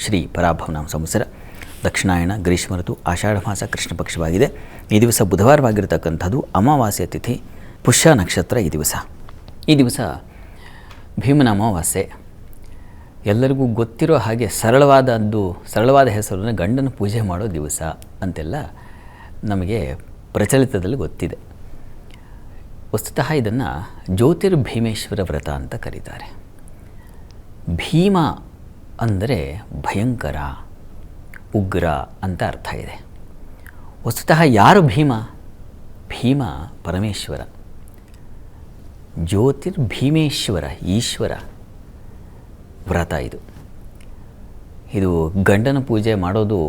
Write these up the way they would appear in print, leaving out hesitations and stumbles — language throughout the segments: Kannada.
ಶ್ರೀ ಪರಾಭವನಾಮ ಸಂವತ್ಸರ ದಕ್ಷಿಣಾಯಣ ಗ್ರೀಷ್ಮ ಋತು ಆಷಾಢ ಮಾಸ ಕೃಷ್ಣ ಪಕ್ಷವಾಗಿದೆ. ಈ ದಿವಸ ಬುಧವಾರವಾಗಿರತಕ್ಕಂಥದ್ದು, ಅಮಾವಾಸ್ಯ ತಿಥಿ, ಪುಷ್ಯ ನಕ್ಷತ್ರ. ಈ ದಿವಸ ಭೀಮನ ಅಮಾವಾಸ್ಯೆ. ಎಲ್ಲರಿಗೂ ಗೊತ್ತಿರೋ ಹಾಗೆ ಸರಳವಾದ ಹೆಸರನ್ನು ಗಂಡನ ಪೂಜೆ ಮಾಡೋ ದಿವಸ ಅಂತೆಲ್ಲ ನಮಗೆ ಪ್ರಚಲಿತದಲ್ಲಿ ಗೊತ್ತಿದೆ. ವಸ್ತುತಃ ಇದನ್ನು ಜ್ಯೋತಿರ್ಭೀಮೇಶ್ವರ ವ್ರತ ಅಂತ ಕರೀತಾರೆ. ಭೀಮ ಅಂದರೆ ಭಯಂಕರ, ಉಗ್ರ ಅಂತ ಅರ್ಥ ಇದೆ. ವಸ್ತುತಃ ಯಾರು ಭೀಮ? ಭೀಮ ಪರಮೇಶ್ವರ, ಜ್ಯೋತಿರ್ಭೀಮೇಶ್ವರ, ಈಶ್ವರ ವ್ರತ ಇದು ಗಂಡನ ಪೂಜೆ ಮಾಡೋದು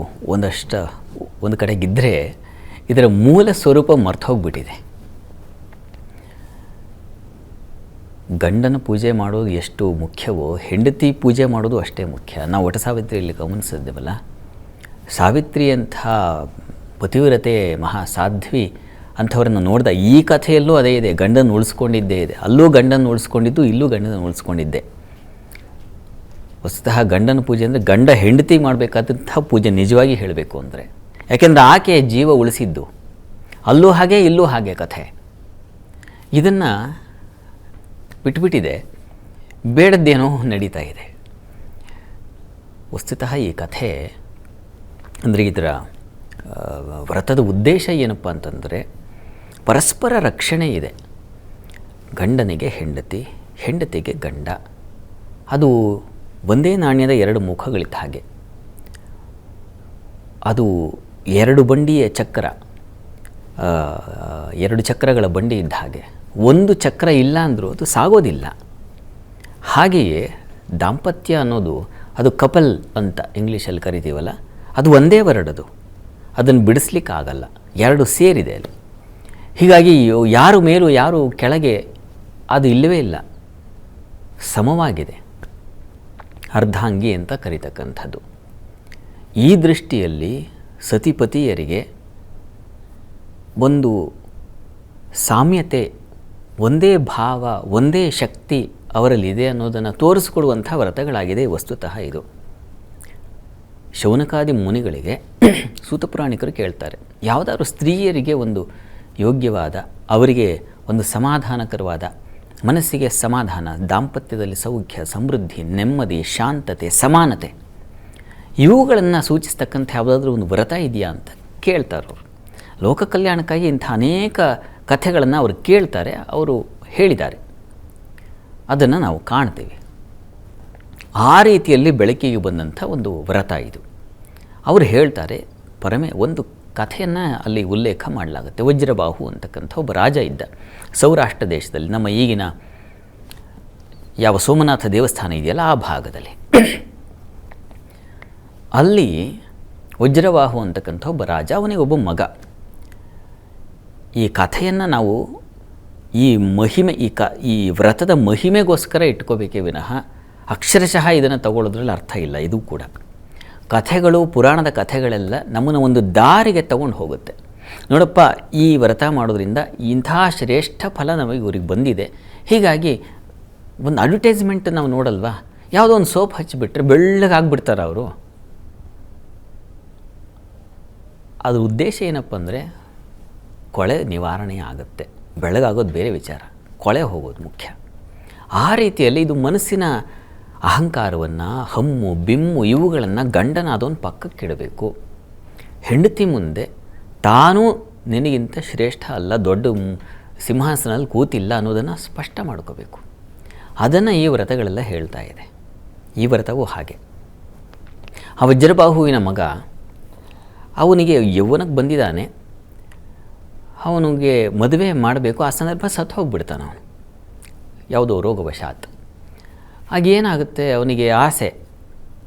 ಒಂದು ಕಡೆಗಿದ್ದರೆ ಇದರ ಮೂಲ ಸ್ವರೂಪ ಮರ್ತೋಗ್ಬಿಟ್ಟಿದೆ. ಗಂಡನ ಪೂಜೆ ಮಾಡೋದು ಎಷ್ಟು ಮುಖ್ಯವೋ ಹೆಂಡತಿ ಪೂಜೆ ಮಾಡೋದು ಅಷ್ಟೇ ಮುಖ್ಯ. ನಾವು ವಟ ಸಾವಿತ್ರಿಯಲ್ಲಿ ಗಮನಿಸಿದ್ದೇವಲ್ಲ, ಸಾವಿತ್ರಿ ಅಂಥ ಪತಿವ್ರತೆ ಮಹಾಸಾಧ್ವಿ ಅಂಥವ್ರನ್ನು ನೋಡಿದ ಈ ಕಥೆಯಲ್ಲೂ ಅದೇ ಇದೆ. ಗಂಡನ ಉಳಿಸ್ಕೊಂಡಿದ್ದೇ ಇದೆ. ಅಲ್ಲೂ ಗಂಡನ ಉಳಿಸ್ಕೊಂಡಿದ್ದು, ಇಲ್ಲೂ ಗಂಡನ ಉಳಿಸ್ಕೊಂಡಿದ್ದೆ. ವಸ್ತುತಃ ಗಂಡನ ಪೂಜೆ ಅಂದರೆ ಗಂಡ ಹೆಂಡತಿ ಮಾಡಬೇಕಾದಂಥ ಪೂಜೆ ನಿಜವಾಗಿ ಹೇಳಬೇಕು ಅಂದರೆ. ಯಾಕೆಂದರೆ ಆಕೆ ಜೀವ ಉಳಿಸಿದ್ದು. ಅಲ್ಲೂ ಹಾಗೆ ಇಲ್ಲೂ ಹಾಗೆ ಕಥೆ. ಇದನ್ನು ಬಿಟ್ಬಿಟ್ಟಿದೆ, ಬೇಡದ್ದೇನೋ ನಡೀತಾ ಇದೆ. ವಸ್ತುತಃ ಈ ಕಥೆ ಅಂದರೆ ಇದರ ವ್ರತದ ಉದ್ದೇಶ ಏನಪ್ಪ ಅಂತಂದರೆ ಪರಸ್ಪರ ರಕ್ಷಣೆ ಇದೆ. ಗಂಡನಿಗೆ ಹೆಂಡತಿ, ಹೆಂಡತಿಗೆ ಗಂಡ. ಅದು ಒಂದೇ ನಾಣ್ಯದ ಎರಡು ಮುಖಗಳಿದ್ದ ಹಾಗೆ. ಅದು ಎರಡು ಬಂಡಿಯ ಚಕ್ರ, ಎರಡು ಚಕ್ರಗಳ ಬಂಡಿ ಇದ್ದ ಹಾಗೆ. ಒಂದು ಚಕ್ರ ಇಲ್ಲ ಅಂದರೂ ಅದು ಸಾಗೋದಿಲ್ಲ. ಹಾಗೆಯೇ ದಾಂಪತ್ಯ ಅನ್ನೋದು ಅದು ಕಪಲ್ ಅಂತ ಇಂಗ್ಲೀಷಲ್ಲಿ ಕರಿತೀವಲ್ಲ, ಅದು ಒಂದೇ ವರ್ಡ್. ಅದನ್ನು ಬಿಡಿಸ್ಲಿಕ್ಕಾಗಲ್ಲ, ಎರಡು ಸೇರಿದೆ ಅಲ್ಲಿ. ಹೀಗಾಗಿ ಯಾರು ಮೇಲೂ ಯಾರು ಕೆಳಗೆ ಅದು ಇಲ್ಲವೇ ಇಲ್ಲ, ಸಮವಾಗಿದೆ. ಅರ್ಧಾಂಗಿ ಅಂತ ಕರೀತಕ್ಕಂಥದ್ದು. ಈ ದೃಷ್ಟಿಯಲ್ಲಿ ಸತಿಪತಿಯರಿಗೆ ಒಂದು ಸಾಮ್ಯತೆ, ಒಂದೇ ಭಾವ, ಒಂದೇ ಶಕ್ತಿ ಅವರಲ್ಲಿದೆ ಅನ್ನೋದನ್ನು ತೋರಿಸ್ಕೊಡುವಂಥ ವ್ರತಗಳಾಗಿದೆ ವಸ್ತುತಃ ಇದು. ಶೌನಕಾದಿ ಮುನಿಗಳಿಗೆ ಸೂತಪುರಾಣಿಕರು ಕೇಳ್ತಾರೆ, ಯಾವುದಾದ್ರೂ ಸ್ತ್ರೀಯರಿಗೆ ಒಂದು ಯೋಗ್ಯವಾದ, ಅವರಿಗೆ ಒಂದು ಸಮಾಧಾನಕರವಾದ, ಮನಸ್ಸಿಗೆ ಸಮಾಧಾನ, ದಾಂಪತ್ಯದಲ್ಲಿ ಸೌಖ್ಯ, ಸಮೃದ್ಧಿ, ನೆಮ್ಮದಿ, ಶಾಂತತೆ, ಸಮಾನತೆ, ಇವುಗಳನ್ನು ಸೂಚಿಸ್ತಕ್ಕಂಥ ಯಾವುದಾದ್ರೂ ಒಂದು ವ್ರತ ಇದೆಯಾ ಅಂತ ಕೇಳ್ತಾರೆ. ಲೋಕ ಕಲ್ಯಾಣಕ್ಕಾಗಿ ಇಂಥ ಅನೇಕ ಕಥೆಗಳನ್ನು ಅವರು ಕೇಳ್ತಾರೆ, ಅವರು ಹೇಳಿದ್ದಾರೆ. ಅದನ್ನು ನಾವು ಕಾಣ್ತೀವಿ. ಆ ರೀತಿಯಲ್ಲಿ ಬೆಳಕಿಗೆ ಬಂದಂಥ ಒಂದು ವ್ರತ ಇದು. ಅವರು ಹೇಳ್ತಾರೆ, ಒಂದು ಕಥೆಯನ್ನು ಅಲ್ಲಿ ಉಲ್ಲೇಖ ಮಾಡಲಾಗುತ್ತೆ. ವಜ್ರಬಾಹು ಅಂತಕ್ಕಂಥ ಒಬ್ಬ ರಾಜ ಇದ್ದ ಸೌರಾಷ್ಟ್ರ ದೇಶದಲ್ಲಿ, ನಮ್ಮ ಈಗಿನ ಯಾವ ಸೋಮನಾಥ ದೇವಸ್ಥಾನ ಇದೆಯಲ್ಲ ಆ ಭಾಗದಲ್ಲಿ. ಅಲ್ಲಿ ವಜ್ರಬಾಹು ಅಂತಕ್ಕಂಥ ಒಬ್ಬ ರಾಜ, ಅವನಿಗೆ ಒಬ್ಬ ಮಗ. ಈ ಕಥೆಯನ್ನು ನಾವು ಈ ವ್ರತದ ಮಹಿಮೆಗೋಸ್ಕರ ಇಟ್ಕೋಬೇಕೇ ವಿನಃ ಅಕ್ಷರಶಃ ಇದನ್ನು ತಗೊಳ್ಳೋದ್ರಲ್ಲಿ ಅರ್ಥ ಇಲ್ಲ. ಇದು ಕೂಡ ಕಥೆಗಳು, ಪುರಾಣದ ಕಥೆಗಳೆಲ್ಲ ನಮ್ಮನ್ನು ಒಂದು ದಾರಿಗೆ ತಗೊಂಡು ಹೋಗುತ್ತೆ. ನೋಡಪ್ಪ, ಈ ವ್ರತ ಮಾಡೋದ್ರಿಂದ ಇಂಥ ಶ್ರೇಷ್ಠ ಫಲ ನಮಗೆ ಇವ್ರಿಗೆ ಬಂದಿದೆ. ಹೀಗಾಗಿ ಒಂದು ಅಡ್ವರ್ಟೈಸ್ಮೆಂಟ್ ನಾವು ನೋಡಲ್ವಾ, ಯಾವುದೋ ಒಂದು ಸೋಪ್ ಹಚ್ಚಿಬಿಟ್ರೆ ಬೆಳ್ಳಗಾಗ್ಬಿಡ್ತಾರೆ ಅವರು. ಅದ್ರ ಉದ್ದೇಶ ಏನಪ್ಪ ಅಂದರೆ ಕೊಳೆ ನಿವಾರಣೆ ಆಗುತ್ತೆ. ಬೆಳಗಾಗೋದು ಬೇರೆ ವಿಚಾರ, ಕೊಳೆ ಹೋಗೋದು ಮುಖ್ಯ. ಆ ರೀತಿಯಲ್ಲಿ ಇದು ಮನಸ್ಸಿನ ಅಹಂಕಾರವನ್ನು, ಹಮ್ಮು ಬಿಮ್ಮು ಇವುಗಳನ್ನು ಗಂಡನ ಅದೊಂದು ಪಕ್ಕಕ್ಕಿಡಬೇಕು. ಹೆಂಡತಿ ಮುಂದೆ ತಾನೂ ನಿನಗಿಂತ ಶ್ರೇಷ್ಠ ಅಲ್ಲ, ದೊಡ್ಡ ಸಿಂಹಾಸನಲ್ಲಿ ಕೂತಿಲ್ಲ ಅನ್ನೋದನ್ನು ಸ್ಪಷ್ಟ ಮಾಡ್ಕೋಬೇಕು. ಅದನ್ನು ಈ ವ್ರತಗಳೆಲ್ಲ ಹೇಳ್ತಾ ಇದೆ. ಈ ವ್ರತವೂ ಹಾಗೆ. ಆ ವಜ್ರಬಾಹುವಿನ ಮಗ, ಅವನಿಗೆ ಯೌವನಕ್ಕೆ ಬಂದಿದ್ದಾನೆ. ಅವನಿಗೆ ಮದುವೆ ಮಾಡಬೇಕು. ಆ ಸಂದರ್ಭ ಸತ್ತು ಹೋಗ್ಬಿಡ್ತಾನೆ ಅವನು, ಯಾವುದೋ ರೋಗವಶಾತ್. ಆಗೇನಾಗುತ್ತೆ, ಅವನಿಗೆ ಆಸೆ,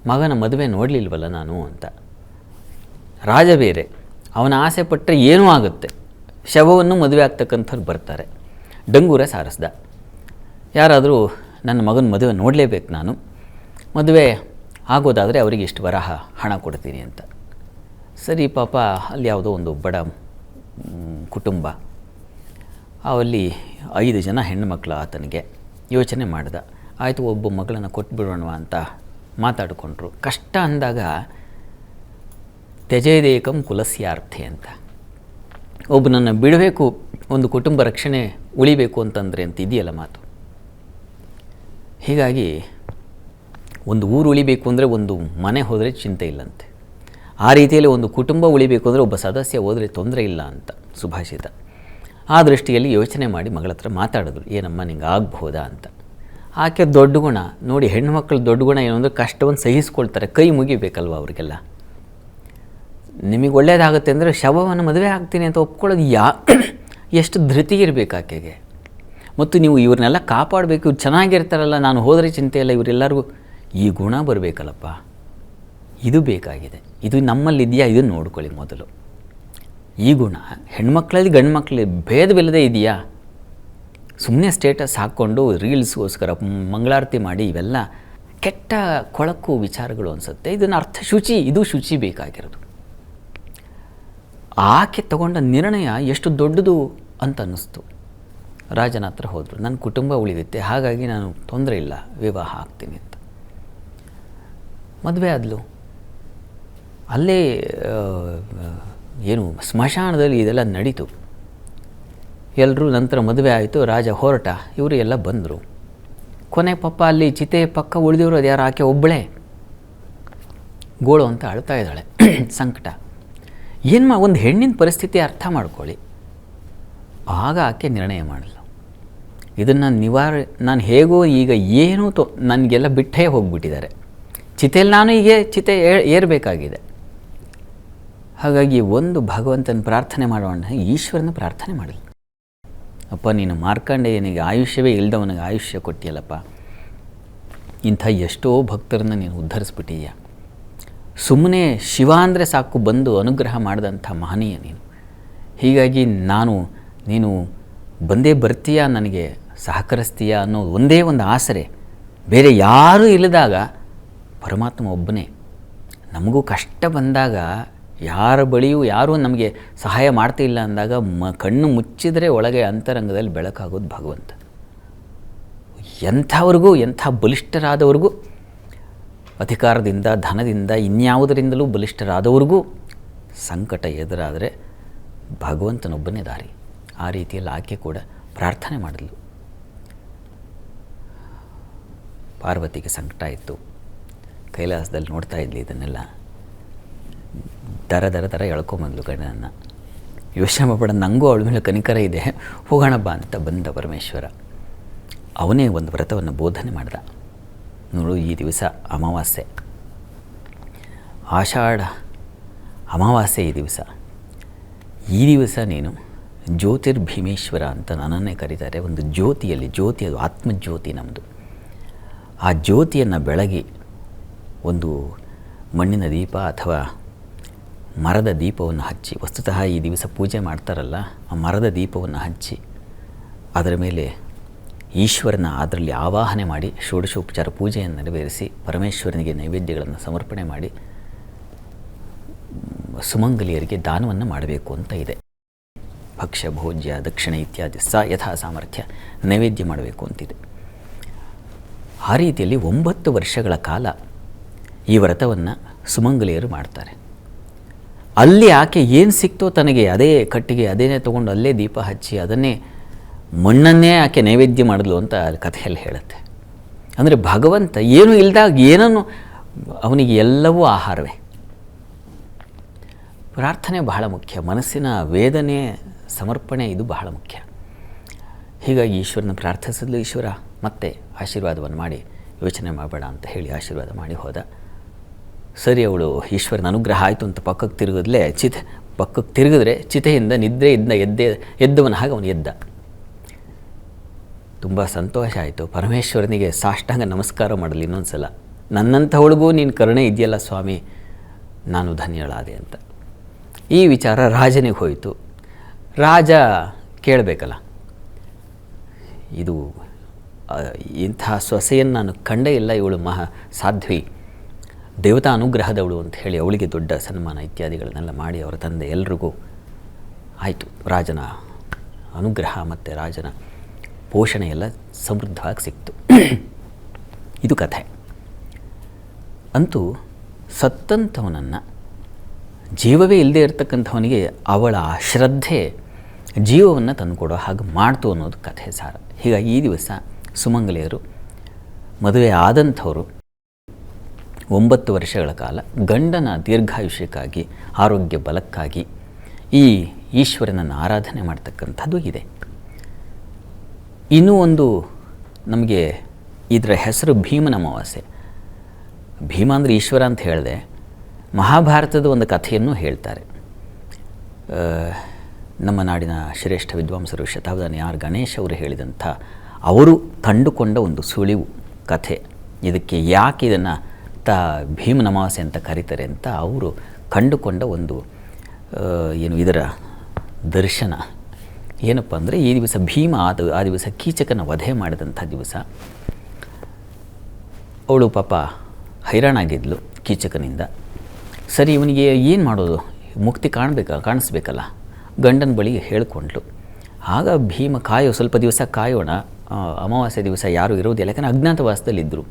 ಮಗನ ಮದುವೆ ನೋಡಲಿಲ್ವಲ್ಲ ನಾನು ಅಂತ. ರಾಜ ಬೇರೆ, ಅವನ ಆಸೆ ಪಟ್ಟರೆ ಏನೂ ಆಗುತ್ತೆ. ಶವವನ್ನು ಮದುವೆ ಆಗ್ತಕ್ಕಂಥವ್ರು ಬರ್ತಾರೆ. ಡಂಗೂರ ಸಾರಿಸ್ದ, ಯಾರಾದರೂ ನನ್ನ ಮಗನ ಮದುವೆ ನೋಡಲೇಬೇಕು ನಾನು, ಮದುವೆ ಆಗೋದಾದರೆ ಅವರಿಗೆ ಇಷ್ಟು ವರಹ ಹಣ ಕೊಡ್ತೀನಿ ಅಂತ. ಸರಿ ಪಾಪ, ಅಲ್ಲಿ ಯಾವುದೋ ಒಂದು ಬಡ ಕುಟುಂಬ, ಅಲ್ಲಿ 5 ಜನ ಹೆಣ್ಣುಮಕ್ಕಳು ಆತನಿಗೆ. ಯೋಚನೆ ಮಾಡ್ದ, ಆಯಿತು ಒಬ್ಬ ಮಗಳನ್ನು ಕೊಟ್ಬಿಡೋಣ ಅಂತ ಮಾತಾಡಿಕೊಂಡ್ರು. ಕಷ್ಟ ಅಂದಾಗ ತ್ಯಜೇದೇಕಂ ಕುಲಸ್ಯಾರ್ಥೆ ಅಂತ, ಒಬ್ಬನನ್ನು ಬಿಡಬೇಕು, ಒಂದು ಕುಟುಂಬ ರಕ್ಷಣೆ ಉಳಿಬೇಕು ಅಂತಂದರೆ ಅಂತ ಇದೆಯಲ್ಲ ಮಾತು. ಹೀಗಾಗಿ ಒಂದು ಊರು ಉಳಿಬೇಕು ಅಂದರೆ ಒಂದು ಮನೆ ಹೋದರೆ ಚಿಂತೆ ಇಲ್ಲಂತೆ, ಆ ರೀತಿಯಲ್ಲಿ ಒಂದು ಕುಟುಂಬ ಉಳಿಬೇಕು ಅಂದರೆ ಒಬ್ಬ ಸದಸ್ಯ ಹೋದರೆ ತೊಂದರೆ ಇಲ್ಲ ಅಂತ ಸುಭಾಷಿತ. ಆ ದೃಷ್ಟಿಯಲ್ಲಿ ಯೋಚನೆ ಮಾಡಿ ಮಗಳ ಹತ್ರ ಮಾತಾಡಿದ್ರು, ಏನಮ್ಮ ನಿಂಗೆ ಆಗಬಹುದಾ ಅಂತ. ಆಕೆ ದೊಡ್ಡ ಗುಣ ನೋಡಿ, ಹೆಣ್ಣುಮಕ್ಕಳು ದೊಡ್ಡ ಗುಣ ಏನು ಅಂದರೆ ಕಷ್ಟವನ್ನು ಸಹಿಸ್ಕೊಳ್ತಾರೆ, ಕೈ ಮುಗಿಬೇಕಲ್ವ ಅವರಿಗೆಲ್ಲ. ನಿಮಗೆ ಒಳ್ಳೆಯದಾಗುತ್ತೆ ಅಂದರೆ ಶವವನ್ನು ಮದುವೆ ಆಗ್ತೀನಿ ಅಂತ ಒಪ್ಕೊಳ್ಳೋದು ಎಷ್ಟು ಧೃತಿ ಇರಬೇಕು ಆಕೆಗೆ. ಮತ್ತು ನೀವು ಇವ್ರನ್ನೆಲ್ಲ ಕಾಪಾಡಬೇಕು, ಇವ್ರು ಚೆನ್ನಾಗಿರ್ತಾರಲ್ಲ, ನಾನು ಹೋದರೆ ಚಿಂತೆ ಇಲ್ಲ, ಇವರೆಲ್ಲರಿಗೂ ಈ ಗುಣ ಬರಬೇಕಲ್ಲಪ್ಪ, ಇದು ಬೇಕಾಗಿದೆ. ಇದು ನಮ್ಮಲ್ಲಿದೆಯಾ, ಇದನ್ನು ನೋಡ್ಕೊಳ್ಳಿ ಮೊದಲು. ಈ ಗುಣ ಹೆಣ್ಮಕ್ಳಲ್ಲಿ ಗಂಡು ಮಕ್ಕಳಲ್ಲಿ ಭೇದವಿಲ್ಲದೆ ಇದೆಯಾ? ಸುಮ್ಮನೆ ಸ್ಟೇಟಸ್ ಹಾಕ್ಕೊಂಡು ರೀಲ್ಸ್ಗೋಸ್ಕರ ಮಂಗಳಾರತಿ ಮಾಡಿ ಇವೆಲ್ಲ ಕೆಟ್ಟ ಕೊಳಕು ವಿಚಾರಗಳು ಅನಿಸುತ್ತೆ. ಇದನ್ನು ಶುಚಿ, ಇದು ಶುಚಿ ಬೇಕಾಗಿರೋದು. ಆಕೆ ತಗೊಂಡ ನಿರ್ಣಯ ಎಷ್ಟು ದೊಡ್ಡದು ಅಂತ ಅನ್ನಿಸ್ತು. ರಾಜನ ಹತ್ರ ಹೋದರು, ನನ್ನ ಕುಟುಂಬ ಉಳಿಯುತ್ತೆ, ಹಾಗಾಗಿ ನಾನು ತೊಂದರೆ ಇಲ್ಲ, ವಿವಾಹ ಆಗ್ತೀನಿ ಅಂತ. ಮದುವೆ ಆದಲು. ಅಲ್ಲೇ ಏನು ಸ್ಮಶಾನದಲ್ಲಿ ಇದೆಲ್ಲ ನಡೀತು. ಎಲ್ಲರೂ ನಂತರ ಮದುವೆ ಆಯಿತು, ರಾಜ ಹೊರಟ, ಇವರು ಎಲ್ಲ ಬಂದರು. ಕೊನೆ ಪಾಪ ಅಲ್ಲಿ ಚಿತೆ ಪಕ್ಕ ಉಳಿದಿವರು ಅದು ಯಾರು, ಆಕೆ ಒಬ್ಬಳೇ ಗೋಳು ಅಂತ ಅಳ್ತಾ ಇದ್ದಾಳೆ. ಸಂಕಟ. ಒಂದು ಹೆಣ್ಣಿನ ಪರಿಸ್ಥಿತಿ ಅರ್ಥ ಮಾಡ್ಕೊಳ್ಳಿ. ಆಗ ಆಕೆ ನಿರ್ಣಯ ಮಾಡಲು, ಇದನ್ನು ನಾನು ಹೇಗೋ ಈಗ ಏನೂ ನನಗೆಲ್ಲ ಬಿಟ್ಟೇ ಹೋಗಿಬಿಟ್ಟಿದ್ದಾರೆ, ಚಿತೆಯಲ್ಲಿ ನಾನು ಹೀಗೆ ಚಿತೆ ಏರಬೇಕಾಗಿದೆ. ಹಾಗಾಗಿ ಒಂದು ಭಗವಂತನ ಪ್ರಾರ್ಥನೆ ಮಾಡೋಣ, ಈಶ್ವರನ ಪ್ರಾರ್ಥನೆ ಮಾಡಲಿ. ಅಪ್ಪ, ನೀನು ಮಾರ್ಕಂಡೇಯನಿಗೆ ಆಯುಷ್ಯವೇ ಇಲ್ಲದವನಿಗೆ ಆಯುಷ್ಯ ಕೊಟ್ಟಿಯಲ್ಲಪ್ಪ, ಇಂಥ ಎಷ್ಟೋ ಭಕ್ತರನ್ನು ನೀನು ಉದ್ಧರಿಸ್ಬಿಟ್ಟಿದೆಯಾ. ಸುಮ್ಮನೆ ಶಿವ ಅಂದರೆ ಸಾಕು ಬಂದು ಅನುಗ್ರಹ ಮಾಡಿದಂಥ ಮಹನೀಯ ನೀನು. ಹೀಗಾಗಿ ನೀನು ಬಂದೇ ಬರ್ತೀಯಾ, ನನಗೆ ಸಹಕರಿಸ್ತೀಯಾ ಅನ್ನೋ ಒಂದೇ ಒಂದು ಆಸರೆ, ಬೇರೆ ಯಾರೂ ಇಲ್ಲದಾಗ ಪರಮಾತ್ಮ ಒಬ್ಬನೇ. ನಮಗೂ ಕಷ್ಟ ಬಂದಾಗ ಯಾರ ಬಳಿಯೂ ಯಾರೂ ನಮಗೆ ಸಹಾಯ ಮಾಡ್ತಾ ಇಲ್ಲ ಅಂದಾಗ ಕಣ್ಣು ಮುಚ್ಚಿದರೆ ಒಳಗೆ ಅಂತರಂಗದಲ್ಲಿ ಬೆಳಕಾಗೋದು ಭಗವಂತ. ಎಂಥವ್ರಿಗೂ, ಎಂಥ ಬಲಿಷ್ಠರಾದವ್ರಿಗೂ, ಅಧಿಕಾರದಿಂದ ಧನದಿಂದ ಇನ್ಯಾವುದರಿಂದಲೂ ಬಲಿಷ್ಠರಾದವ್ರಿಗೂ ಸಂಕಟ ಎದುರಾದರೆ ಭಗವಂತನೊಬ್ಬನೇ ದಾರಿ. ಆ ರೀತಿಯಲ್ಲಿ ಆಕೆ ಕೂಡ ಪ್ರಾರ್ಥನೆ ಮಾಡಿದ್ಲು. ಪಾರ್ವತಿಗೆ ಸಂಕಟ ಇತ್ತು, ಕೈಲಾಸದಲ್ಲಿ ನೋಡ್ತಾ ಇದ್ಲಿ ಇದನ್ನೆಲ್ಲ. ದರ ಎಳ್ಕೊಂಬಂದ್ಲು ಗಂಡನನ್ನು. ಯೋಚನೆ ಮಾಡಬೇಡ, ನನಗೂ ಅವಳ ಮೇಲೆ ಕನಿಕರ ಇದೆ, ಹೋಗೋಣ ಬಾ ಅಂತ ಬಂದ ಪರಮೇಶ್ವರ. ಅವನೇ ಒಂದು ವ್ರತವನ್ನು ಬೋಧನೆ ಮಾಡಿದ. ನೋಡು, ಈ ದಿವಸ ಅಮಾವಾಸ್ಯೆ, ಆಷಾಢ ಅಮಾವಾಸ್ಯೆ ಈ ದಿವಸ ನೀನು ಜ್ಯೋತಿರ್ಭೀಮೇಶ್ವರ ಅಂತ ನನ್ನನ್ನೇ ಕರೀತಾರೆ. ಒಂದು ಜ್ಯೋತಿಯಲ್ಲಿ, ಜ್ಯೋತಿ ಅದು ಆತ್ಮಜ್ಯೋತಿ ನಮ್ಮದು. ಆ ಜ್ಯೋತಿಯನ್ನು ಬೆಳಗಿ ಒಂದು ಮಣ್ಣಿನ ದೀಪ ಅಥವಾ ಮರದ ದೀಪವನ್ನು ಹಚ್ಚಿ, ವಸ್ತುತಃ ಈ ದಿವಸ ಪೂಜೆ ಮಾಡ್ತಾರಲ್ಲ, ಆ ಮರದ ದೀಪವನ್ನು ಹಚ್ಚಿ ಅದರ ಮೇಲೆ ಈಶ್ವರನ ಅದರಲ್ಲಿ ಆವಾಹನೆ ಮಾಡಿ ಷೋಡಶೋಪಚಾರ ಪೂಜೆಯನ್ನು ನೆರವೇರಿಸಿ ಪರಮೇಶ್ವರನಿಗೆ ನೈವೇದ್ಯಗಳನ್ನು ಸಮರ್ಪಣೆ ಮಾಡಿ ಸುಮಂಗಲಿಯರಿಗೆ ದಾನವನ್ನು ಮಾಡಬೇಕು ಅಂತ ಇದೆ. ಭಕ್ಷ್ಯ ಭೋಜ್ಯ ದಕ್ಷಿಣ ಇತ್ಯಾದಿ ಯಥಾ ಸಾಮರ್ಥ್ಯ ನೈವೇದ್ಯ ಮಾಡಬೇಕು ಅಂತಿದೆ. ಆ ರೀತಿಯಲ್ಲಿ 9 ವರ್ಷಗಳ ಕಾಲ ಈ ವ್ರತವನ್ನು ಸುಮಂಗಲಿಯರು ಮಾಡ್ತಾರೆ. ಅಲ್ಲಿ ಆಕೆ ಏನು ಸಿಕ್ತೋ ತನಗೆ ಅದೇ ಕಟ್ಟಿಗೆ ಅದೇನೇ ತೊಗೊಂಡು ಅಲ್ಲೇ ದೀಪ ಹಚ್ಚಿ ಅದನ್ನೇ ಮಣ್ಣನ್ನೇ ಆಕೆ ನೈವೇದ್ಯ ಮಾಡಿದ್ಲು ಅಂತ ಅಲ್ಲಿ ಕಥೆಯಲ್ಲಿ ಹೇಳುತ್ತೆ. ಅಂದರೆ ಭಗವಂತ ಏನೂ ಇಲ್ಲದಾಗ ಏನನ್ನು ಅವನಿಗೆ ಎಲ್ಲವೂ ಆಹಾರವೇ. ಪ್ರಾರ್ಥನೆ ಬಹಳ ಮುಖ್ಯ, ಮನಸ್ಸಿನ ವೇದನೆ ಸಮರ್ಪಣೆ ಇದು ಬಹಳ ಮುಖ್ಯ. ಹೀಗಾಗಿ ಈಶ್ವರನ ಪ್ರಾರ್ಥಿಸಿದ್ಲು. ಈಶ್ವರ ಮತ್ತೆ ಆಶೀರ್ವಾದವನ್ನು ಮಾಡಿ, ಯೋಚನೆ ಮಾಡಬೇಡ ಅಂತ ಹೇಳಿ ಆಶೀರ್ವಾದ ಮಾಡಿ ಹೋದ. ಸರಿ, ಅವಳು ಈಶ್ವರನ ಅನುಗ್ರಹ ಆಯಿತು ಅಂತ ಪಕ್ಕಕ್ಕೆ ತಿರುಗಿದ್ರೆ ಚಿತೆಯಿಂದ ನಿದ್ರೆಯಿಂದ ಎದ್ದವನ ಹಾಗೆ ಅವನು ಎದ್ದ. ತುಂಬ ಸಂತೋಷ ಆಯಿತು. ಪರಮೇಶ್ವರನಿಗೆ ಸಾಷ್ಟಾಂಗ ನಮಸ್ಕಾರ ಮಾಡಲಿ ಇನ್ನೊಂದು ಸಲ. ನನ್ನಂಥವಳಿಗೂ ನೀನು ಕರುಣೆ ಇದೆಯಲ್ಲ ಸ್ವಾಮಿ, ನಾನು ಧನ್ಯಳಾದೆ ಅಂತ. ಈ ವಿಚಾರ ರಾಜನಿಗೆ ಹೋಯಿತು. ರಾಜ ಕೇಳಬೇಕಲ್ಲ, ಇದು ಇಂಥ ಸೊಸೆಯನ್ನು ನಾನು ಕಂಡೇ ಇಲ್ಲ, ಇವಳು ಸಾಧ್ವಿ ದೇವತಾ ಅನುಗ್ರಹದವಳು ಅಂತ ಹೇಳಿ ಅವಳಿಗೆ ದೊಡ್ಡ ಸನ್ಮಾನ ಇತ್ಯಾದಿಗಳನ್ನೆಲ್ಲ ಮಾಡಿ ಅವರ ತಂದೆ ಎಲ್ರಿಗೂ ಆಯಿತು. ರಾಜನ ಅನುಗ್ರಹ ಮತ್ತು ರಾಜನ ಪೋಷಣೆ ಎಲ್ಲ ಸಮೃದ್ಧವಾಗಿ ಸಿಕ್ತು. ಇದು ಕಥೆ. ಅಂತೂ ಸತ್ತಂಥವನನ್ನು, ಜೀವವೇ ಇಲ್ಲದೆ ಇರತಕ್ಕಂಥವನಿಗೆ ಅವಳ ಶ್ರದ್ಧೆ ಜೀವವನ್ನು ತಂದುಕೊಡೋ ಹಾಗೆ ಮಾಡ್ತು ಅನ್ನೋದು ಕಥೆ ಸಾರ. ಹೀಗಾಗಿ ಈ ದಿವಸ ಸುಮಂಗಲಿಯರು, ಮದುವೆ ಆದಂಥವರು 9 ವರ್ಷಗಳ ಕಾಲ ಗಂಡನ ದೀರ್ಘಾಯುಷ್ಯಕ್ಕಾಗಿ, ಆರೋಗ್ಯ ಬಲಕ್ಕಾಗಿ ಈ ಈಶ್ವರನನ್ನು ಆರಾಧನೆ ಮಾಡ್ತಕ್ಕಂಥದ್ದು ಇದೆ. ಇನ್ನೂ ಒಂದು ನಮಗೆ ಇದರ ಹೆಸರು ಭೀಮನ ಅಮಾವಾಸ್ಯೆ. ಭೀಮ ಅಂದರೆ ಈಶ್ವರ ಅಂತ ಹೇಳಿದೆ. ಮಹಾಭಾರತದ ಒಂದು ಕಥೆಯನ್ನು ಹೇಳ್ತಾರೆ. ನಮ್ಮ ನಾಡಿನ ಶ್ರೇಷ್ಠ ವಿದ್ವಾಂಸರು ಶತಾವಧಾನಿ ಆರ್ ಗಣೇಶ್ ಅವರು ಹೇಳಿದಂಥ, ಅವರು ಕಂಡುಕೊಂಡ ಒಂದು ಸುಳಿವು ಕಥೆ. ಇದಕ್ಕೆ ಯಾಕೆ ಇದನ್ನು ಭೀಮನ ಅಮಾವಾಸ್ಯೆ ಅಂತ ಕರೀತಾರೆ ಅಂತ ಅವರು ಕಂಡುಕೊಂಡ ಒಂದು ಏನು ಇದರ ದರ್ಶನ ಏನಪ್ಪ ಅಂದರೆ, ಈ ದಿವಸ ಭೀಮ ಆ ದಿವಸ ಕೀಚಕನ ವಧೆ ಮಾಡಿದಂಥ ದಿವಸ. ಅವಳು ಪಾಪ ಹೈರಾಣಾಗಿದ್ಲು ಕೀಚಕನಿಂದ. ಸರಿ, ಇವನಿಗೆ ಏನು ಮಾಡೋದು, ಮುಕ್ತಿ ಕಾಣಿಸ್ಬೇಕಲ್ಲ, ಗಂಡನ ಬಳಿ ಹೇಳ್ಕೊಂಡ್ಲು. ಆಗ ಭೀಮ, ಸ್ವಲ್ಪ ದಿವಸ ಕಾಯೋಣ, ಅಮಾವಾಸ್ಯೆ ದಿವಸ ಯಾರೂ ಇರೋದಿಲ್ಲ, ಯಾಕಂದರೆ ಅಜ್ಞಾತವಾಸದಲ್ಲಿದ್ದರು.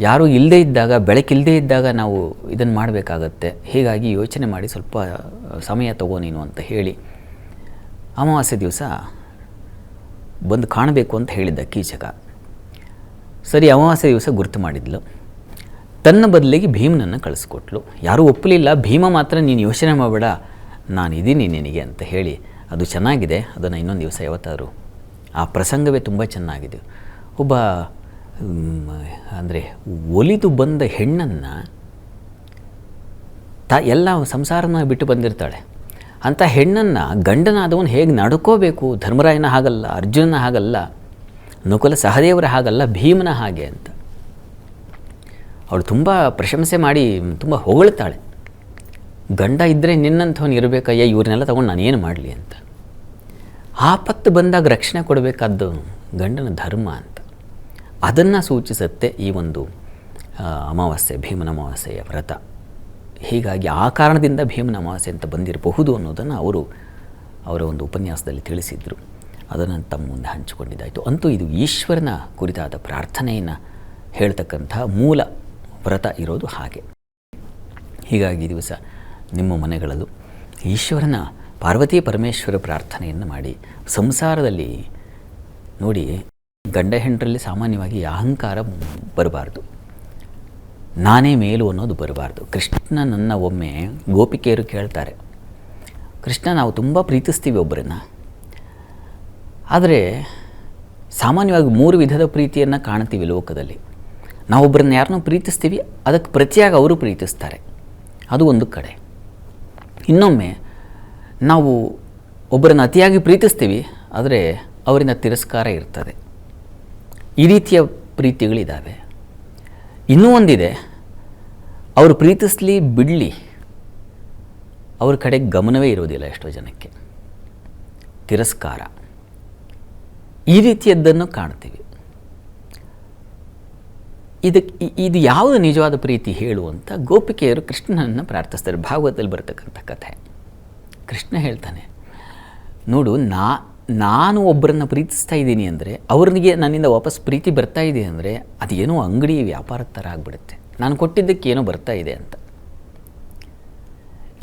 ಯಾರೂ ಇಲ್ಲದೇ ಇದ್ದಾಗ, ಬೆಳಕಿಲ್ಲದೇ ಇದ್ದಾಗ ನಾವು ಇದನ್ನು ಮಾಡಬೇಕಾಗತ್ತೆ. ಹೀಗಾಗಿ ಯೋಚನೆ ಮಾಡಿ ಸ್ವಲ್ಪ ಸಮಯ ತಗೋ ನೀನು ಅಂತ ಹೇಳಿ ಅಮಾವಾಸ್ಯೆ ದಿವಸ ಬಂದು ಕಾಣಬೇಕು ಅಂತ ಹೇಳಿದ್ದ ಕೀಚಕ. ಸರಿ, ಅಮಾವಾಸ್ಯೆ ದಿವಸ ಗುರ್ತು ಮಾಡಿದ್ಲು. ತನ್ನ ಬದಲಿಗೆ ಭೀಮನನ್ನು ಕಳಿಸ್ಕೊಟ್ಲು. ಯಾರೂ ಒಪ್ಪಲಿಲ್ಲ. ಭೀಮ ಮಾತ್ರ, ನೀನು ಯೋಚನೆ ಮಾಡಬೇಡ, ನಾನು ಇದ್ದೀನಿ ನಿನಗೆ ಅಂತ ಹೇಳಿ, ಅದು ಚೆನ್ನಾಗಿದೆ. ಅದನ್ನು ಇನ್ನೊಂದು ದಿವಸ ಯಾವತ್ತಾದರೂ, ಆ ಪ್ರಸಂಗವೇ ತುಂಬ ಚೆನ್ನಾಗಿದೆ. ಒಬ್ಬ ಅಂದರೆ ಒಲಿದು ಬಂದ ಹೆಣ್ಣನ್ನು ಎಲ್ಲ ಸಂಸಾರನ ಬಿಟ್ಟು ಬಂದಿರ್ತಾಳೆ. ಅಂಥ ಹೆಣ್ಣನ್ನು ಗಂಡನಾದವನು ಹೇಗೆ ನಡ್ಕೋಬೇಕು, ಧರ್ಮರಾಯನ ಹಾಗಲ್ಲ, ಅರ್ಜುನನ ಹಾಗಲ್ಲ, ನಕುಲ ಸಹದೇವರ ಹಾಗಲ್ಲ, ಭೀಮನ ಹಾಗೆ ಅಂತ ಅವಳು ತುಂಬ ಪ್ರಶಂಸೆ ಮಾಡಿ ತುಂಬ ಹೊಗಳ್ತಾಳೆ. ಗಂಡ ಇದ್ದರೆ ನಿನ್ನಂಥವನು ಇರಬೇಕಯ್ಯ, ಇವ್ರನ್ನೆಲ್ಲ ತೊಗೊಂಡು ನಾನೇನು ಮಾಡಲಿ ಅಂತ. ಆಪತ್ತು ಬಂದಾಗ ರಕ್ಷಣೆ ಕೊಡಬೇಕಾದ್ದು ಗಂಡನ ಧರ್ಮ ಅಂತ. ಅದನ್ನು ಸೂಚಿಸುತ್ತೆ ಈ ಒಂದು ಅಮಾವಾಸ್ಯೆ, ಭೀಮನ ಅಮಾವಾಸ್ಯೆಯ ವ್ರತ. ಹೀಗಾಗಿ ಆ ಕಾರಣದಿಂದ ಭೀಮನ ಅಮಾವಾಸ್ಯೆ ಅಂತ ಬಂದಿರಬಹುದು ಅನ್ನೋದನ್ನು ಅವರ ಒಂದು ಉಪನ್ಯಾಸದಲ್ಲಿ ತಿಳಿಸಿದರು. ಅದನ್ನು ತಮ್ಮ ಮುಂದೆ ಹಂಚಿಕೊಂಡಿದ್ದಾಯಿತು. ಅಂತೂ ಇದು ಈಶ್ವರನ ಕುರಿತಾದ ಪ್ರಾರ್ಥನೆಯನ್ನು ಹೇಳ್ತಕ್ಕಂಥ ಮೂಲ ವ್ರತ ಇರೋದು ಹಾಗೆ. ಹೀಗಾಗಿ ಈ ದಿವಸ ನಿಮ್ಮ ಮನೆಗಳಲ್ಲೂ ಈಶ್ವರನ, ಪಾರ್ವತಿ ಪರಮೇಶ್ವರ ಪ್ರಾರ್ಥನೆಯನ್ನು ಮಾಡಿ, ಸಂಸಾರದಲ್ಲಿ ನೋಡಿ, ಗಂಡ ಹೆಂಡರಲ್ಲಿ ಸಾಮಾನ್ಯವಾಗಿ ಅಹಂಕಾರ ಬರಬಾರ್ದು, ನಾನೇ ಮೇಲು ಅನ್ನೋದು ಬರಬಾರ್ದು. ಕೃಷ್ಣನನ್ನು ಒಮ್ಮೆ ಗೋಪಿಕೆಯರು ಕೇಳ್ತಾರೆ, ಕೃಷ್ಣ, ನಾವು ತುಂಬ ಪ್ರೀತಿಸ್ತೀವಿ ಒಬ್ಬರನ್ನು, ಆದರೆ ಸಾಮಾನ್ಯವಾಗಿ 3 ವಿಧದ ಪ್ರೀತಿಯನ್ನು ಕಾಣ್ತೀವಿ ಲೋಕದಲ್ಲಿ. ನಾವೊಬ್ಬರನ್ನ ಯಾರನ್ನೋ ಪ್ರೀತಿಸ್ತೀವಿ, ಅದಕ್ಕೆ ಪ್ರತಿಯಾಗಿ ಅವರು ಪ್ರೀತಿಸ್ತಾರೆ, ಅದು ಒಂದು ಕಡೆ. ಇನ್ನೊಮ್ಮೆ ನಾವು ಒಬ್ಬರನ್ನು ಅತಿಯಾಗಿ ಪ್ರೀತಿಸ್ತೀವಿ, ಆದರೆ ಅವರಿಂದ ತಿರಸ್ಕಾರ ಇರ್ತದೆ. ಈ ರೀತಿಯ ಪ್ರೀತಿಗಳಿದ್ದಾವೆ. ಇನ್ನೂ ಒಂದಿದೆ, ಅವರು ಪ್ರೀತಿಸಲಿ ಬಿಡಲಿ, ಅವ್ರ ಕಡೆಗೆ ಗಮನವೇ ಇರೋದಿಲ್ಲ ಎಷ್ಟೋ ಜನಕ್ಕೆ, ತಿರಸ್ಕಾರ. ಈ ರೀತಿಯದ್ದನ್ನು ಕಾಣ್ತೀವಿ. ಇದು ಯಾವುದು ನಿಜವಾದ ಪ್ರೀತಿ ಹೇಳುವಂಥ ಗೋಪಿಕೆಯರು ಕೃಷ್ಣನನ್ನು ಪ್ರಾರ್ಥಿಸ್ತಾರೆ. ಭಾಗವತದಲ್ಲಿ ಬರ್ತಕ್ಕಂಥ ಕಥೆ. ಕೃಷ್ಣ ಹೇಳ್ತಾನೆ, ನೋಡು, ನಾನು ಒಬ್ಬರನ್ನು ಪ್ರೀತಿಸ್ತಾ ಇದ್ದೀನಿ ಅಂದರೆ, ಅವ್ರಿಗೆ ನನ್ನಿಂದ ವಾಪಸ್ ಪ್ರೀತಿ ಬರ್ತಾ ಇದೆ ಅಂದರೆ, ಅದೇನೋ ಅಂಗಡಿ ವ್ಯಾಪಾರದ ಥರ ಆಗಿಬಿಡುತ್ತೆ, ನಾನು ಕೊಟ್ಟಿದ್ದಕ್ಕೆ ಏನೋ ಬರ್ತಾ ಇದೆ ಅಂತ.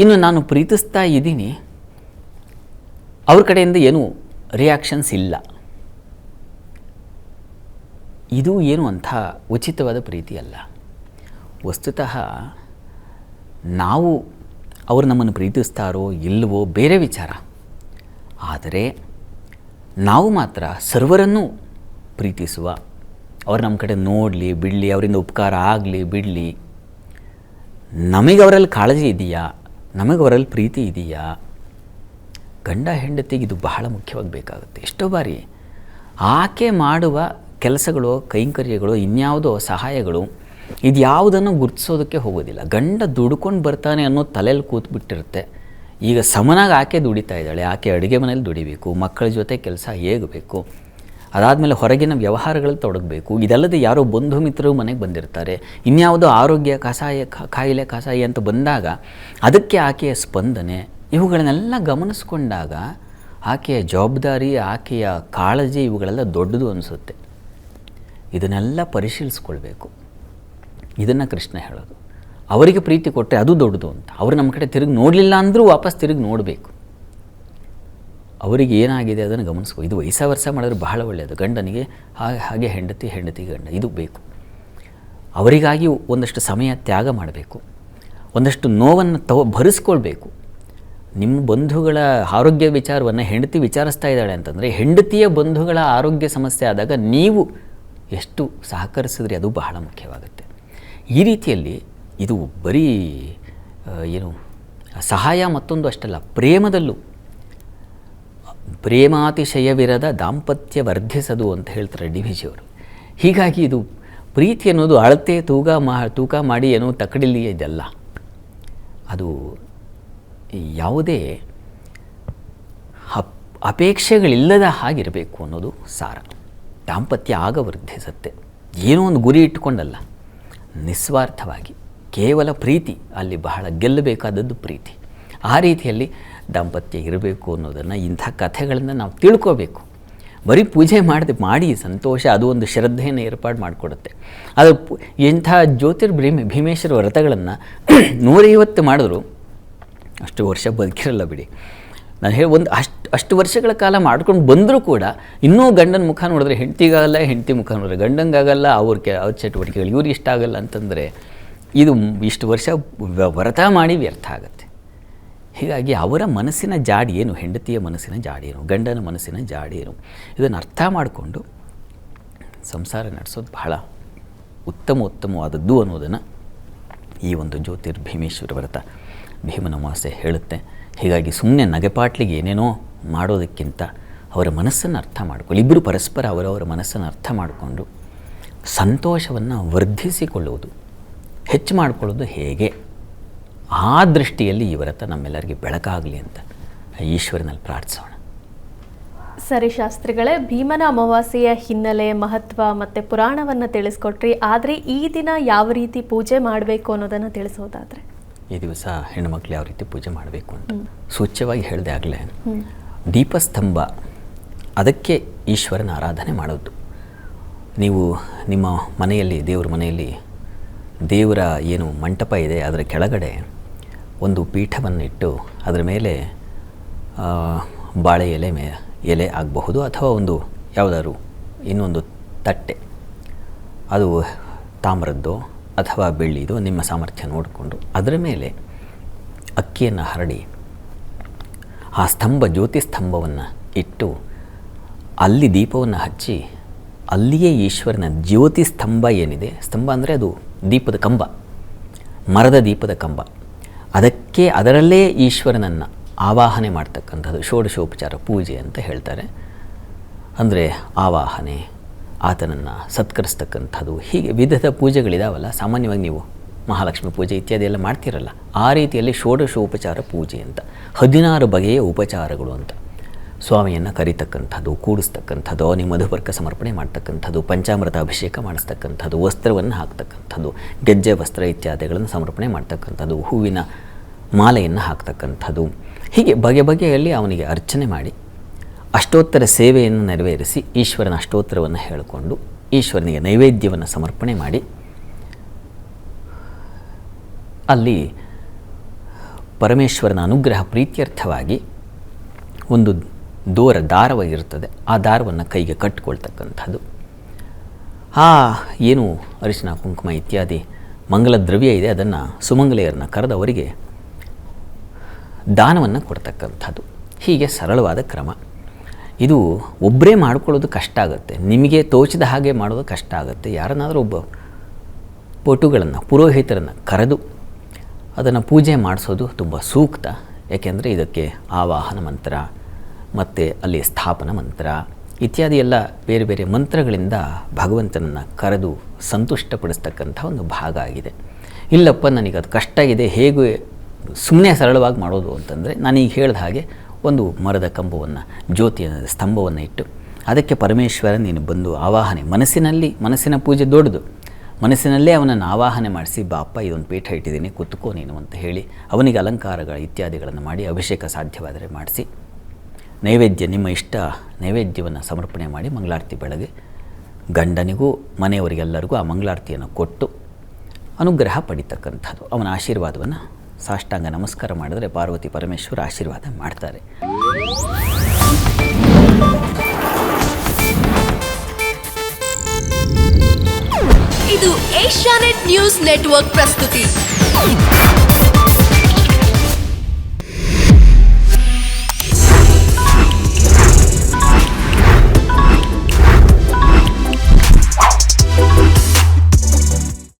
ಇನ್ನು ನಾನು ಪ್ರೀತಿಸ್ತಾ ಇದ್ದೀನಿ, ಅವ್ರ ಕಡೆಯಿಂದ ಏನೂ ರಿಯಾಕ್ಷನ್ಸ್ ಇಲ್ಲ, ಇದು ಏನು ಅಂಥ ಉಚಿತವಾದ ಪ್ರೀತಿ ಅಲ್ಲ. ವಸ್ತುತಃ ನಾವು ಅವರು ನಮ್ಮನ್ನು ಪ್ರೀತಿಸ್ತಾರೋ ಇಲ್ಲವೋ ಬೇರೆ ವಿಚಾರ, ಆದರೆ ನಾವು ಮಾತ್ರ ಸರ್ವರನ್ನೂ ಪ್ರೀತಿಸುವ, ಅವ್ರು ನಮ್ಮ ಕಡೆ ನೋಡಲಿ ಬಿಡಲಿ, ಅವರಿಂದ ಉಪಕಾರ ಆಗಲಿ ಬಿಡಲಿ, ನಮಗೆ ಅವರಲ್ಲಿ ಕಾಳಜಿ ಇದೆಯಾ, ನಮಗೆ ಅವರಲ್ಲಿ ಪ್ರೀತಿ ಇದೆಯಾ, ಗಂಡ ಹೆಂಡತಿಗೆ ಇದು ಬಹಳ ಮುಖ್ಯವಾಗಿ ಬೇಕಾಗುತ್ತೆ. ಎಷ್ಟೋ ಬಾರಿ ಆಕೆ ಮಾಡುವ ಕೆಲಸಗಳು, ಕೈಂಕರ್ಯಗಳು, ಇನ್ಯಾವುದೋ ಸಹಾಯಗಳು, ಇದು ಯಾವುದನ್ನು ಗುರುತಿಸೋದಕ್ಕೆ ಹೋಗೋದಿಲ್ಲ. ಗಂಡ ದುಡ್ಕೊಂಡು ಬರ್ತಾನೆ ಅನ್ನೋ ತಲೆಯಲ್ಲಿ ಕೂತ್ಬಿಟ್ಟಿರುತ್ತೆ. ಈಗ ಸಮನಾಗಿ ಆಕೆ ದುಡಿತಾ ಇದ್ದಾಳೆ, ಆಕೆ ಅಡುಗೆ ಮನೇಲಿ ದುಡಿಬೇಕು, ಮಕ್ಕಳ ಜೊತೆ ಕೆಲಸ ಹೇಗಬೇಕು, ಅದಾದಮೇಲೆ ಹೊರಗಿನ ವ್ಯವಹಾರಗಳಲ್ಲಿ ತೊಡಗಬೇಕು. ಇದಲ್ಲದೆ ಯಾರೋ ಬಂಧು ಮಿತ್ರರು ಮನೆಗೆ ಬಂದಿರ್ತಾರೆ, ಇನ್ಯಾವುದೋ ಆರೋಗ್ಯ ಕಾಯಿಲೆ ಕಸಾಯ ಅಂತ ಬಂದಾಗ ಅದಕ್ಕೆ ಆಕೆಯ ಸ್ಪಂದನೆ, ಇವುಗಳನ್ನೆಲ್ಲ ಗಮನಿಸ್ಕೊಂಡಾಗ ಆಕೆಯ ಜವಾಬ್ದಾರಿ, ಆಕೆಯ ಕಾಳಜಿ, ಇವುಗಳೆಲ್ಲ ದೊಡ್ಡದು ಅನಿಸುತ್ತೆ. ಇದನ್ನೆಲ್ಲ ಪರಿಶೀಲಿಸ್ಕೊಳ್ಬೇಕು. ಇದನ್ನು ಕೃಷ್ಣ ಹೇಳೋದು. ಅವರಿಗೆ ಪ್ರೀತಿ ಕೊಟ್ಟರೆ ಅದು ದೊಡ್ಡದು ಅಂತ. ಅವರು ನಮ್ಮ ಕಡೆ ತಿರುಗಿ ನೋಡಲಿಲ್ಲ ಅಂದರೂ ವಾಪಸ್ ತಿರುಗಿ ನೋಡಬೇಕು. ಅವರಿಗೆ ಏನಾಗಿದೆ ಅದನ್ನು ಗಮನಿಸ್ಕೊ. ಇದು ವಯಸ್ಸ ಮಾಡಿದ್ರೆ ಬಹಳ ಒಳ್ಳೆಯದು. ಗಂಡನಿಗೆ ಹಾಗೆ ಹೆಂಡತಿಗೆ ಗಂಡ, ಇದು ಬೇಕು. ಅವರಿಗಾಗಿ ಒಂದಷ್ಟು ಸಮಯ ತ್ಯಾಗ ಮಾಡಬೇಕು, ಒಂದಷ್ಟು ನೋವನ್ನು ಭರಿಸ್ಕೊಳ್ಬೇಕು. ನಿಮ್ಮ ಬಂಧುಗಳ ಆರೋಗ್ಯ ವಿಚಾರವನ್ನು ಹೆಂಡತಿ ವಿಚಾರಿಸ್ತಾ ಇದ್ದಾಳೆ ಅಂತಂದರೆ, ಹೆಂಡತಿಯ ಬಂಧುಗಳ ಆರೋಗ್ಯ ಸಮಸ್ಯೆ ಆದಾಗ ನೀವು ಎಷ್ಟು ಸಹಕರಿಸಿದ್ರೆ ಅದು ಬಹಳ ಮುಖ್ಯವಾಗುತ್ತೆ. ಈ ರೀತಿಯಲ್ಲಿ ಇದು ಬರೀ ಸಹಾಯ ಮತ್ತೊಂದು ಅಷ್ಟಲ್ಲ, ಪ್ರೇಮದಲ್ಲೂ ಪ್ರೇಮಾತಿಶಯವಿರದ ದಾಂಪತ್ಯ ವರ್ಧಿಸದು ಅಂತ ಹೇಳ್ತಾರೆ ಡಿ ವಿ ಜಿಯವರು. ಹೀಗಾಗಿ ಇದು ಪ್ರೀತಿ ಅನ್ನೋದು ಅಳತೆ ತೂಕ ಮಾಡಿ ಏನೋ ತಕಡಿಲಿ ಇದೆಲ್ಲ. ಅದು ಯಾವುದೇ ಅಪೇಕ್ಷೆಗಳಿಲ್ಲದ ಹಾಗಿರಬೇಕು ಅನ್ನೋದು ಸಾರ. ದಾಂಪತ್ಯ ಆಗ ವರ್ಧಿಸುತ್ತೆ. ಏನೋ ಒಂದು ಗುರಿ ಇಟ್ಟುಕೊಂಡಲ್ಲ, ನಿಸ್ವಾರ್ಥವಾಗಿ ಕೇವಲ ಪ್ರೀತಿ. ಅಲ್ಲಿ ಬಹಳ ಗೆಲ್ಲಬೇಕಾದದ್ದು ಪ್ರೀತಿ. ಆ ರೀತಿಯಲ್ಲಿ ದಾಂಪತ್ಯ ಇರಬೇಕು ಅನ್ನೋದನ್ನು ಇಂಥ ಕಥೆಗಳಿಂದ ನಾವು ತಿಳ್ಕೋಬೇಕು. ಬರೀ ಪೂಜೆ ಮಾಡಿ ಸಂತೋಷ, ಅದು ಒಂದು ಶ್ರದ್ಧೆಯನ್ನು ಏರ್ಪಾಡು ಮಾಡಿಕೊಡುತ್ತೆ. ಅದು ಇಂಥ ಭೀಮೇಶ್ವರ ವ್ರತಗಳನ್ನು 150 ಮಾಡಿದ್ರು ಅಷ್ಟು ವರ್ಷ ಬದುಕಿರಲ್ಲ ಬಿಡಿ. ನಾನು ಒಂದು ಅಷ್ಟು ವರ್ಷಗಳ ಕಾಲ ಮಾಡ್ಕೊಂಡು ಬಂದರೂ ಕೂಡ ಇನ್ನೂ ಗಂಡನ ಮುಖ ನೋಡಿದ್ರೆ ಹೆಂಡ್ತಿಗಾಗಲ್ಲ, ಹೆಂಡ್ತಿ ಮುಖ ನೋಡಿದ್ರೆ ಗಂಡಂಗಾಗಲ್ಲ, ಅವ್ರ ಚಟುವಟಿಕೆಗಳು ಇವ್ರಿಗೆ ಇಷ್ಟ ಆಗಲ್ಲ ಅಂತಂದರೆ ಇದು ಇಷ್ಟು ವರ್ಷ ವ್ರತ ಮಾಡಿ ವ್ಯರ್ಥ ಆಗುತ್ತೆ. ಹೀಗಾಗಿ ಅವರ ಮನಸ್ಸಿನ ಜಾಡಿ ಏನು, ಹೆಂಡತಿಯ ಮನಸ್ಸಿನ ಜಾಡಿ ಏನು, ಗಂಡನ ಮನಸ್ಸಿನ ಜಾಡಿ ಏನು, ಇದನ್ನು ಅರ್ಥ ಮಾಡಿಕೊಂಡು ಸಂಸಾರ ನಡೆಸೋದು ಬಹಳ ಉತ್ತಮವಾದದ್ದು ಅನ್ನೋದನ್ನು ಈ ಒಂದು ಜ್ಯೋತಿರ್ಭೀಮೇಶ್ವರ ವ್ರತ ಭೀಮನ ಅಮಾವಾಸ್ಯೆ ಹೇಳುತ್ತೆ. ಹೀಗಾಗಿ ಸುಮ್ಮನೆ ನಗೆಪಾಟ್ಲಿಗೆ ಏನೇನೋ ಮಾಡೋದಕ್ಕಿಂತ ಅವರ ಮನಸ್ಸನ್ನು ಅರ್ಥ ಮಾಡಿಕೊಳ್ಳಿ. ಇಬ್ಬರು ಪರಸ್ಪರ ಅವರವರ ಮನಸ್ಸನ್ನು ಅರ್ಥ ಮಾಡಿಕೊಂಡು ಸಂತೋಷವನ್ನು ವರ್ಧಿಸಿಕೊಳ್ಳುವುದು, ಹೆಚ್ಚು ಮಾಡಿಕೊಳ್ಳೋದು ಹೇಗೆ, ಆ ದೃಷ್ಟಿಯಲ್ಲಿ ಈ ವ್ರತ ನಮ್ಮೆಲ್ಲರಿಗೆ ಬೆಳಕಾಗಲಿ ಅಂತ ಈಶ್ವರನಲ್ಲಿ ಪ್ರಾರ್ಥಿಸೋಣ. ಸರಿ ಶಾಸ್ತ್ರಿಗಳೇ, ಭೀಮನ ಅಮಾವಾಸ್ಯೆಯ ಹಿನ್ನೆಲೆ, ಮಹತ್ವ ಮತ್ತು ಪುರಾಣವನ್ನು ತಿಳಿಸ್ಕೊಟ್ರಿ. ಆದರೆ ಈ ದಿನ ಯಾವ ರೀತಿ ಪೂಜೆ ಮಾಡಬೇಕು ಅನ್ನೋದನ್ನು ತಿಳಿಸೋದಾದರೆ? ಈ ದಿವಸ ಹೆಣ್ಣುಮಕ್ಳು ಯಾವ ರೀತಿ ಪೂಜೆ ಮಾಡಬೇಕು ಅಂತ ಸೂಚ್ಯವಾಗಿ ಹೇಳಿದೆ ಆಗಲೇ. ದೀಪಸ್ತಂಭ, ಅದಕ್ಕೆ ಈಶ್ವರನ ಆರಾಧನೆ ಮಾಡೋದು. ನೀವು ನಿಮ್ಮ ಮನೆಯಲ್ಲಿ, ದೇವರ ಮನೆಯಲ್ಲಿ ದೇವರ ಏನು ಮಂಟಪ ಇದೆ ಅದರ ಕೆಳಗಡೆ ಒಂದು ಪೀಠವನ್ನು ಇಟ್ಟು ಅದರ ಮೇಲೆ ಬಾಳೆ ಎಲೆ ಆಗಬಹುದು, ಅಥವಾ ಒಂದು ಯಾವುದಾದ್ರು ಇನ್ನೊಂದು ತಟ್ಟೆ, ಅದು ತಾಮ್ರದ್ದು ಅಥವಾ ಬೆಳ್ಳಿದು ನಿಮ್ಮ ಸಾಮರ್ಥ್ಯ ನೋಡಿಕೊಂಡು ಅದರ ಮೇಲೆ ಅಕ್ಕಿಯನ್ನು ಹರಡಿ ಆ ಜ್ಯೋತಿ ಸ್ತಂಭವನ್ನು ಇಟ್ಟು ಅಲ್ಲಿ ದೀಪವನ್ನು ಹಚ್ಚಿ, ಅಲ್ಲಿಯೇ ಈಶ್ವರನ ಜ್ಯೋತಿ ಸ್ತಂಭ ಏನಿದೆ, ಸ್ತಂಭ ಅಂದರೆ ಅದು ದೀಪದ ಕಂಬ, ಮರದ ದೀಪದ ಕಂಬ, ಅದರಲ್ಲೇ ಈಶ್ವರನನ್ನು ಆವಾಹನೆ ಮಾಡ್ತಕ್ಕಂಥದ್ದು ಷೋಡಶೋಪಚಾರ ಪೂಜೆ ಅಂತ ಹೇಳ್ತಾರೆ. ಅಂದರೆ ಆವಾಹನೆ, ಆತನನ್ನು ಸತ್ಕರಿಸ್ತಕ್ಕಂಥದ್ದು, ಹೀಗೆ ವಿಧದ ಪೂಜೆಗಳಿದಾವಲ್ಲ. ಸಾಮಾನ್ಯವಾಗಿ ನೀವು ಮಹಾಲಕ್ಷ್ಮಿ ಪೂಜೆ ಇತ್ಯಾದಿ ಎಲ್ಲ ಮಾಡ್ತಿರಲ್ಲ, ಆ ರೀತಿಯಲ್ಲಿ ಷೋಡಶೋಪಚಾರ ಪೂಜೆ ಅಂತ 16 ಬಗೆಯ ಉಪಚಾರಗಳು ಅಂತ. ಸ್ವಾಮಿಯನ್ನು ಕರೀತಕ್ಕಂಥದ್ದು, ಕೂಡಿಸ್ತಕ್ಕಂಥದ್ದು, ಅವನಿಗೆ ಮಧುಪರ್ಕ ಸಮರ್ಪಣೆ ಮಾಡ್ತಕ್ಕಂಥದ್ದು, ಪಂಚಾಮೃತ ಅಭಿಷೇಕ ಮಾಡಿಸ್ತಕ್ಕಂಥದ್ದು, ವಸ್ತ್ರವನ್ನು ಹಾಕ್ತಕ್ಕಂಥದ್ದು, ಗೆಜ್ಜೆ ವಸ್ತ್ರ ಇತ್ಯಾದಿಗಳನ್ನು ಸಮರ್ಪಣೆ ಮಾಡ್ತಕ್ಕಂಥದ್ದು, ಹೂವಿನ ಮಾಲೆಯನ್ನು ಹಾಕ್ತಕ್ಕಂಥದ್ದು, ಹೀಗೆ ಬಗೆಯಲ್ಲಿ ಅವನಿಗೆ ಅರ್ಚನೆ ಮಾಡಿ ಅಷ್ಟೋತ್ತರ ಸೇವೆಯನ್ನು ನೆರವೇರಿಸಿ ಈಶ್ವರನ ಅಷ್ಟೋತ್ತರವನ್ನು ಹೇಳಿಕೊಂಡು ಈಶ್ವರನಿಗೆ ನೈವೇದ್ಯವನ್ನು ಸಮರ್ಪಣೆ ಮಾಡಿ ಅಲ್ಲಿ ಪರಮೇಶ್ವರನ ಅನುಗ್ರಹ ಪ್ರೀತ್ಯರ್ಥವಾಗಿ ಒಂದು ದಾರವಾಗಿರುತ್ತದೆ, ಆ ದಾರವನ್ನು ಕೈಗೆ ಕಟ್ಟಿಕೊಳ್ತಕ್ಕಂಥದ್ದು. ಏನು ಅರಿಶಿನ ಕುಂಕುಮ ಇತ್ಯಾದಿ ಮಂಗಲ ದ್ರವ್ಯ ಇದೆ, ಅದನ್ನು ಸುಮಂಗಲೆಯರನ್ನು ಕರೆದು ಅವರಿಗೆ ದಾನವನ್ನು ಕೊಡ್ತಕ್ಕಂಥದ್ದು. ಹೀಗೆ ಸರಳವಾದ ಕ್ರಮ. ಇದು ಒಬ್ಬರೇ ಮಾಡ್ಕೊಳ್ಳೋದು ಕಷ್ಟ ಆಗುತ್ತೆ, ನಿಮಗೆ ತೋಚಿದ ಹಾಗೆ ಮಾಡೋದು ಕಷ್ಟ ಆಗುತ್ತೆ. ಯಾರನ್ನಾದರೂ ಒಬ್ಬ ಪಟುಗಳನ್ನು, ಪುರೋಹಿತರನ್ನು ಕರೆದು ಅದನ್ನು ಪೂಜೆ ಮಾಡಿಸೋದು ತುಂಬ ಸೂಕ್ತ. ಏಕೆಂದರೆ ಇದಕ್ಕೆ ಆವಾಹನ ಮಂತ್ರ ಮತ್ತು ಅಲ್ಲಿ ಸ್ಥಾಪನ ಮಂತ್ರ ಇತ್ಯಾದಿ ಎಲ್ಲ ಬೇರೆ ಬೇರೆ ಮಂತ್ರಗಳಿಂದ ಭಗವಂತನನ್ನು ಕರೆದು ಸಂತುಷ್ಟಪಡಿಸ್ತಕ್ಕಂಥ ಒಂದು ಭಾಗ ಆಗಿದೆ. ಇಲ್ಲಪ್ಪ ನನಗೆ ಅದು ಕಷ್ಟ ಇದೆ, ಹೇಗೆ ಸುಮ್ಮನೆ ಸರಳವಾಗಿ ಮಾಡೋದು ಅಂತಂದರೆ, ನಾನೀಗ ಹೇಳಿದ ಹಾಗೆ ಒಂದು ಮರದ ಕಂಬವನ್ನು, ಜ್ಯೋತಿಯ ಸ್ತಂಭವನ್ನು ಇಟ್ಟು ಅದಕ್ಕೆ ಪರಮೇಶ್ವರ ನೀನು ಬಂದು ಆವಾಹನೆ, ಮನಸ್ಸಿನ ಪೂಜೆ ದೊಡ್ಡದು, ಮನಸ್ಸಿನಲ್ಲೇ ಅವನನ್ನು ಆವಾಹನೆ ಮಾಡಿಸಿ, ಬಾಪ್ಪ ಇದೊಂದು ಪೀಠ ಇಟ್ಟಿದ್ದೀನಿ ಕೂತ್ಕೋ ನೀನು ಅಂತ ಹೇಳಿ ಅವನಿಗೆ ಅಲಂಕಾರಗಳ ಇತ್ಯಾದಿಗಳನ್ನು ಮಾಡಿ ಅಭಿಷೇಕ ಸಾಧ್ಯವಾದರೆ ಮಾಡಿಸಿ ನೈವೇದ್ಯ, ನಿಮ್ಮ ಇಷ್ಟ ನೈವೇದ್ಯವನ್ನು ಸಮರ್ಪಣೆ ಮಾಡಿ ಮಂಗಳಾರತಿ ಬೆಳಗ್ಗೆ ಗಂಡನಿಗೂ ಮನೆಯವರಿಗೆಲ್ಲರಿಗೂ ಆ ಮಂಗಳಾರತಿಯನ್ನು ಕೊಟ್ಟು ಅನುಗ್ರಹ ಪಡಿತಕ್ಕಂಥದ್ದು. ಅವನ ಆಶೀರ್ವಾದವನ್ನು ಸಾಷ್ಟಾಂಗ ನಮಸ್ಕಾರ ಮಾಡಿದರೆ ಪಾರ್ವತಿ ಪರಮೇಶ್ವರ ಆಶೀರ್ವಾದ ಮಾಡ್ತಾರೆ. ಇದು ಏಷ್ಯಾನೆಟ್ ನ್ಯೂಸ್ ನೆಟ್ವರ್ಕ್ ಪ್ರಸ್ತುತಿ.